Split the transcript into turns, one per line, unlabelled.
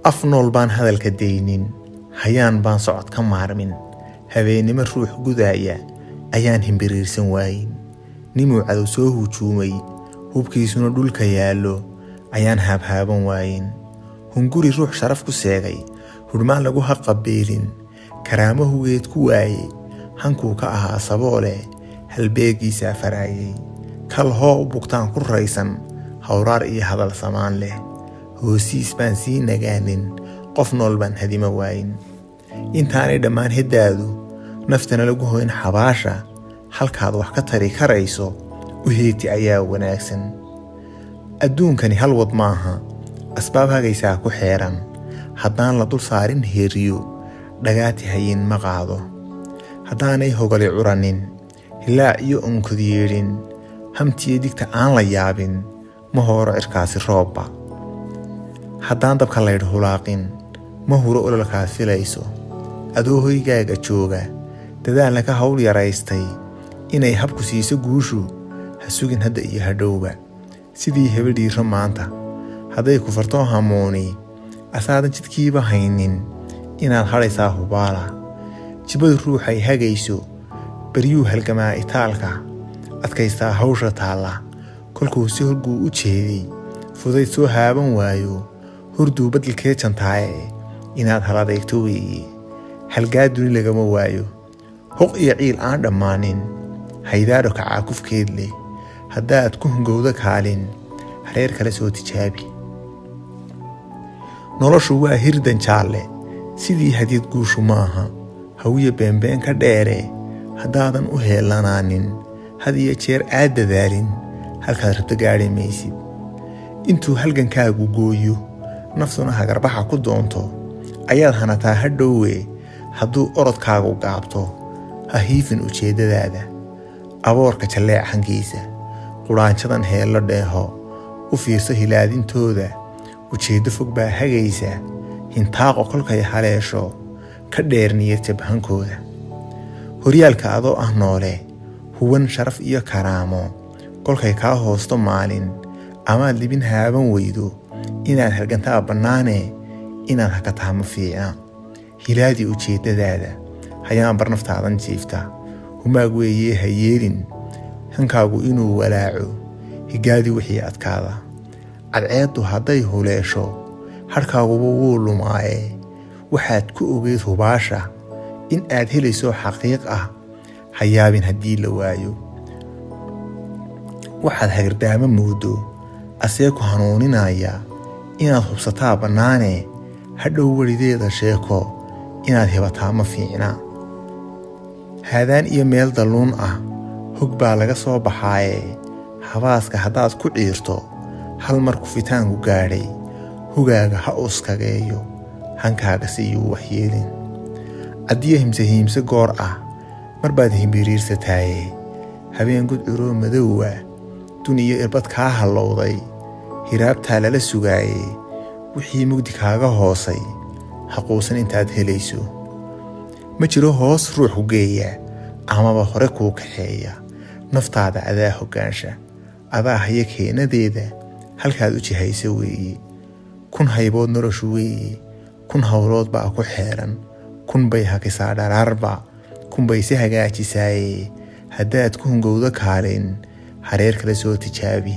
afnool baan hadalka deynin, hayaan baan socod ka maarmin, habeenimo ruux gudaaya ayaan himbiriirsan waayin, nimuu cadow soo hujuumay hubkiisuna dhulka yaallo ayaan haabhaaban waayin, hunguri ruux sharaf ku seegay hurmaan lagu haqabeelin, karaamo hugeed ku waaye hankuu ka ahaa saboole halbeegiisaa faraayay, kal hoo u bugtaan ku raysan hawraar iyo hadal samaan leh, hoosiis baan sii nagaanin qof nool baan hadima waayin, intaanay dhammaan heddaadu naftana lagu hoyn xabaasha halkaad wax ka tari karayso u heegti ayaa wanaagsan. adduunkani hal wad maaha, asbaab hagaysaa ku xeeran, haddaan la dul saarin heeriyo dhagaati hayin ma qaado, haddaanay hogali curanin hilaac iyo onkod yeedhin, hamtiyo digta aan la yaabin ma hooro cirkaasi roobba, haddaan dabka laydh hulaaqin ma huro ololkaad filayso, adoo hoygaaga jooga dadaalna ka hawl yaraystay inay habku siiso guushu ha sugin hadda iyo hadhowba, sidii hebadhiiro maanta hadday ku fartoo hamooni asaadan jidkiiba haynin inaad hadhaysaa hubaala, jibadu ruuxay hagayso baryuu halgamaa itaalka adkaystaa hawsha taalla, kolkuu si horguu u jeeday fudayd soo haaban waayo hurduu badalkee jantaaye inaad hal adeegto weeye, halgaa duni lagama waayo, hoq iyo ciil aan dhammaanin haydaadho kacaakufkeed leh, haddaad ku hungowda kaalin hareer kale soo tijaabi. noloshu waa hirdan jaalle sidii hadiyad guushu maaha, hawiya beenbeen ka dheere haddaadan u heelanaanin had iyo jeer aad dadaalin halkaad rabto gaadhi maysid, intuu halgankaagu gooyo naftuna hagarbaxa ku doonto ayaad hanataa hadhowe, hadduu orodkaagu gaabto ha hiifin ujeeddadaada, aboorka jalleec hankiisa quraanjadan heello dheeho u fiirso hilaadintooda, ujeeddo fog baa hagaysa hintaaqo kolkay haleesho ka dheer niyad jabhankooda, horyaalka adoo ah noole huwan sharaf iyo karaamo kolkay kaa hoosto maalin amaad libin haaban weydo inaad halgantaa bannaane inaad hakataa ma fiicna, hilaadii ujeeddadaada hayaan bar naftaadan jiifta, humaag weeyee ha yeelin hankaagu inuu walaaco higaadii wixii adkaada, cadceeddu hadday huleesho harkaaguba wuu lumaaye waxaad ku ogeyd hubaasha in aad helayso xaqiiq ah ha yaabin haddii la waayo, waxaad hagardaamo moodo asee ku hanuuninaya inaad hubsataa bannaane hadhow welideeda sheeko inaad hibataa ma fiicna, haadaan iyo meel dalluun ah hog baa laga soo baxaaye habaaska haddaad ku ciirto hal mar kufitaanku gaadhay hogaaga ha uskageeyo hankaaga siyuu waxyeelin, addiyo himse goor ah mar baad himbiriirsataaye habeen gudcuroo madowwa duniyo irbad kaa hallowday hiraabtaa lala sugaaye wixii mugdi kaaga hoosay haquusan intaad helayso, ma jiro hoos ruux ku geeya amaba hore kuu kaxeeya, naftaada adaa hoggaansha adaa haya keenadeeda halkaad u jihayso weeye, kun haybood noloshu weeye, kun hawlood baa ku xeeran, kun bay hakisaa dharaarba, kun bay si hagaajisaaye haddaad ku hungowda kaalin hareer kale soo tijaabi.